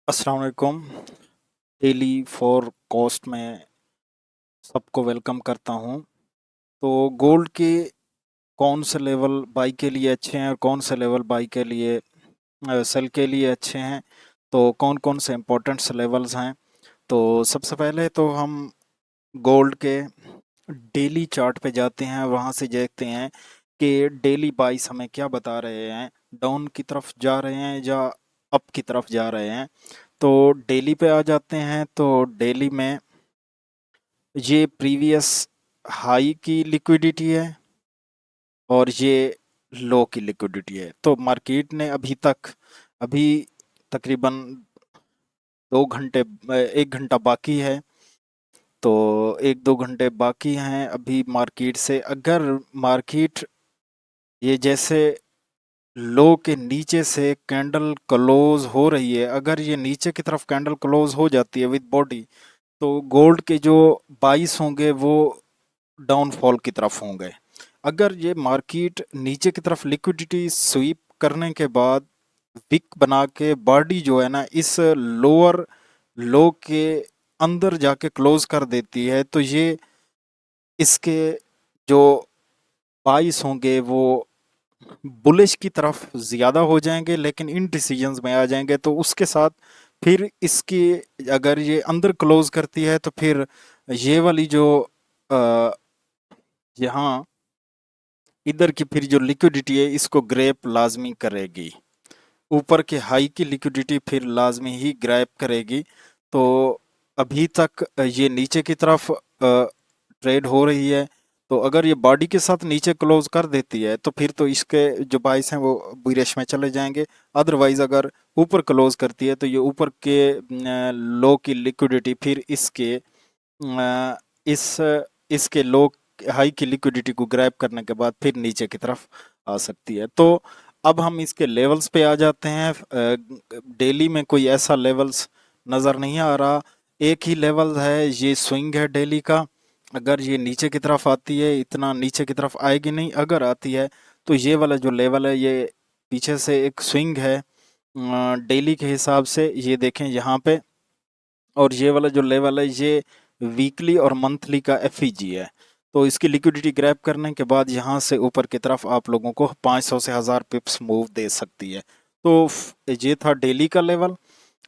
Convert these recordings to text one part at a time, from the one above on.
अस्सलाम वालेकुम। Daily for cost में सबको वेलकम करता हूँ। तो गोल्ड के कौन से लेवल बाई के लिए अच्छे हैं और कौन से लेवल बाई के लिए सेल के लिए अच्छे हैं, तो कौन कौन से इम्पोर्टेंट से लेवल्स हैं। तो सबसे पहले तो हम गोल्ड के डेली चार्ट पे जाते हैं, वहाँ से देखते हैं कि डेली बाइस हमें क्या बता रहे हैं, डाउन की तरफ जा रहे हैं या अप की तरफ जा रहे हैं। तो डेली पे आ जाते हैं। तो डेली में ये प्रीवियस हाई की लिक्विडिटी है और ये लो की लिक्विडिटी है। तो मार्केट ने अभी तकरीबन 2 घंटे, 1 घंटा बाकी है। तो 1-2 घंटे बाकी हैं अभी मार्केट से। अगर मार्केट ये जैसे लो के नीचे से कैंडल क्लोज हो रही है, अगर ये नीचे की तरफ कैंडल क्लोज हो जाती है विद बॉडी, तो गोल्ड के जो बाइस होंगे वो डाउनफॉल की तरफ होंगे। अगर ये मार्केट नीचे की तरफ लिक्विडिटी स्वीप करने के बाद विक बना के बॉडी जो है ना इस लोअर लो के अंदर जाके क्लोज कर देती है, तो ये इसके जो बाइस होंगे वो बुलिश की तरफ ज़्यादा हो जाएंगे, लेकिन इन डिसीजंस में आ जाएंगे। तो उसके साथ फिर इसकी, अगर ये अंदर क्लोज करती है तो फिर ये वाली जो अ, यहाँ इधर की फिर जो लिक्विडिटी है इसको ग्रैब लाजमी करेगी। ऊपर के हाई की लिक्विडिटी फिर लाजमी ही ग्रैब करेगी। तो अभी तक ये नीचे की तरफ ट्रेड हो रही है। तो अगर ये बॉडी के साथ नीचे क्लोज कर देती है तो फिर तो इसके जो बाइस हैं वो बुलिश में चले जाएंगे। अदरवाइज अगर ऊपर क्लोज करती है तो ये ऊपर के लो की लिक्विडिटी फिर अ, इस इसके लो हाई की लिक्विडिटी को ग्रैब करने के बाद फिर नीचे की तरफ आ सकती है। तो अब हम इसके लेवल्स पे आ जाते हैं। डेली में कोई ऐसा लेवल्स नज़र नहीं आ रहा। एक ही लेवल है, ये स्विंग है डेली का। अगर ये नीचे की तरफ आती है, इतना नीचे की तरफ आएगी नहीं, अगर आती है तो ये वाला जो लेवल है ये पीछे से एक स्विंग है डेली के हिसाब से। ये देखें यहाँ पे। और ये वाला जो लेवल है ये वीकली और मंथली का एफईजी है। तो इसकी लिक्विडिटी ग्रैब करने के बाद यहाँ से ऊपर की तरफ आप लोगों को 500 से 1000 पिप्स मूव दे सकती है। तो ये था डेली का लेवल।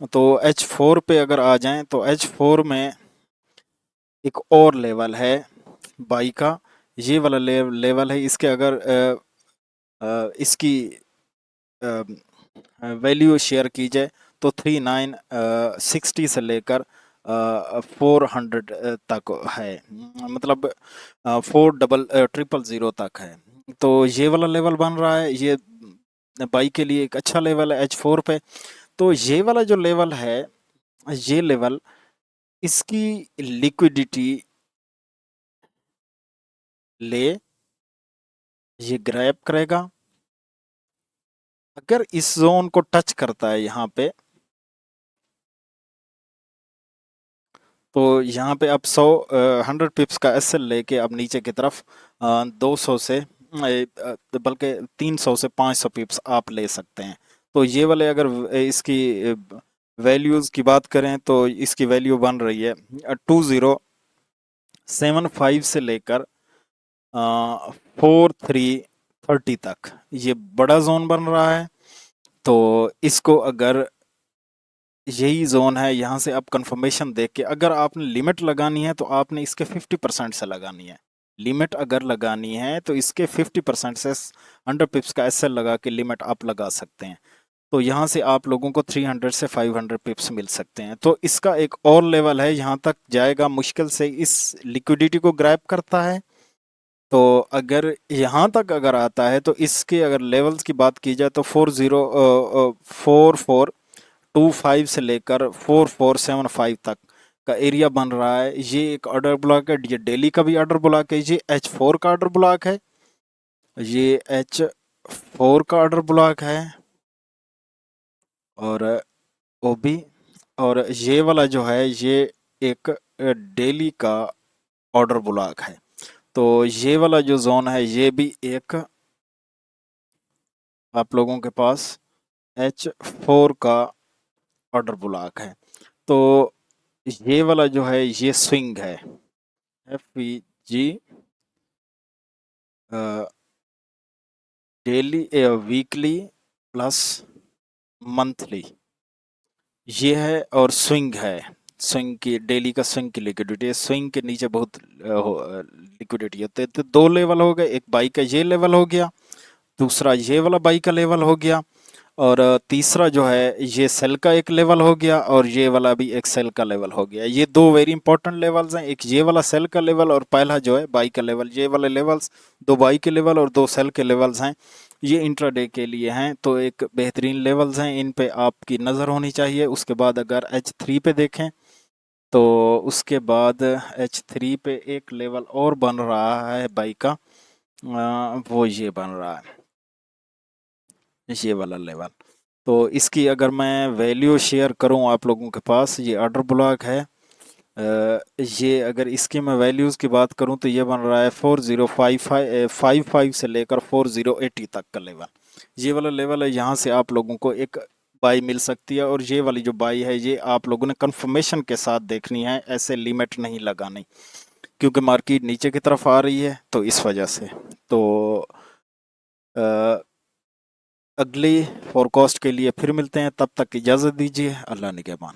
तो H4 पे अगर आ जाएं तो H4 में एक और लेवल है बाई का। ये वाला लेवल है। इसके अगर इसकी वैल्यू शेयर की जाए तो 3960 से लेकर 400 तक है। मतलब 4000 तक है। तो ये वाला लेवल बन रहा है। ये बाई के लिए एक अच्छा लेवल है H4 पे। तो ये वाला जो लेवल है, ये लेवल इसकी लिक्विडिटी ले ये ग्रैब करेगा। अगर इस जोन को टच करता है यहाँ पे, तो यहाँ पे अब 100 पिप्स का एसएल लेके अब नीचे की तरफ 200 से बल्कि 300 से 500 पिप्स आप ले सकते हैं। तो ये वाले अगर इसकी वैल्यूज़ की बात करें तो इसकी वैल्यू बन रही है 2075 से लेकर 4330 तक। ये बड़ा जोन बन रहा है। तो इसको अगर यही जोन है, यहाँ से आप कंफर्मेशन देख के अगर आपने लिमिट लगानी है तो आपने इसके 50% से लगानी है। लिमिट अगर लगानी है तो इसके 50% से 100 पिप्स का एसएल लगा के लिमिट आप लगा सकते हैं। तो यहाँ से आप लोगों को 300 से 500 पिप्स मिल सकते हैं। तो इसका एक और लेवल है, यहाँ तक जाएगा मुश्किल से, इस लिक्विडिटी को ग्रैब करता है। तो अगर यहाँ तक अगर आता है तो इसके अगर लेवल्स की बात की जाए तो 4425 से लेकर 4475 तक का एरिया बन रहा है। ये एक ऑर्डर ब्लॉक है। ये डेली का भी ऑर्डर ब्लॉक है। ये H4 का ऑर्डर ब्लॉक है। ये H4 का ऑर्डर ब्लॉक है। और वो भी, और ये वाला जो है ये एक डेली का ऑर्डर ब्लॉक है। तो ये वाला जो जोन है ये भी एक आप लोगों के पास H4 का ऑर्डर ब्लॉक है। तो ये वाला जो है ये स्विंग है, FVG, daily weekly plus monthly, ये है। और स्विंग है, स्विंग की डेली का स्विंग की लिक्विडिटी, स्विंग के नीचे बहुत लिक्विडिटी होती है। तो दो लेवल हो गए, एक बाई का ये लेवल हो गया, दूसरा ये वाला बाई का लेवल हो गया, और तीसरा जो है ये सेल का एक लेवल हो गया, और ये वाला भी एक सेल का लेवल हो गया। ये दो वेरी इंपॉर्टेंट लेवल्स हैं, एक ये वाला सेल का लेवल और पहला जो है बाई का लेवल। ये वाले लेवल्स, दो बाई के लेवल और दो सेल के लेवल्स हैं, ये इंट्राडे के लिए हैं। तो एक बेहतरीन लेवल्स हैं, इन पे आपकी नज़र होनी चाहिए। उसके बाद अगर H3 पे देखें तो उसके बाद H3 पे एक लेवल और बन रहा है बाई का, वो ये बन रहा है, ये वाला लेवल। तो इसकी अगर मैं वैल्यू शेयर करूं आप लोगों के पास, ये ऑर्डर ब्लॉक है। ये अगर इसकी मैं वैल्यूज़ की बात करूं तो ये बन रहा है 4055 से लेकर 4080 तक का लेवल। ये वाला लेवल है, यहाँ से आप लोगों को एक बाई मिल सकती है। और ये वाली जो बाई है ये आप लोगों ने कंफर्मेशन के साथ देखनी है, ऐसे लिमिट नहीं लगानी, क्योंकि मार्केट नीचे की तरफ आ रही है तो इस वजह से। तो अगली फोरकास्ट के लिए फिर मिलते हैं, तब तक इजाज़त दीजिए। अल्लाह निगहबान।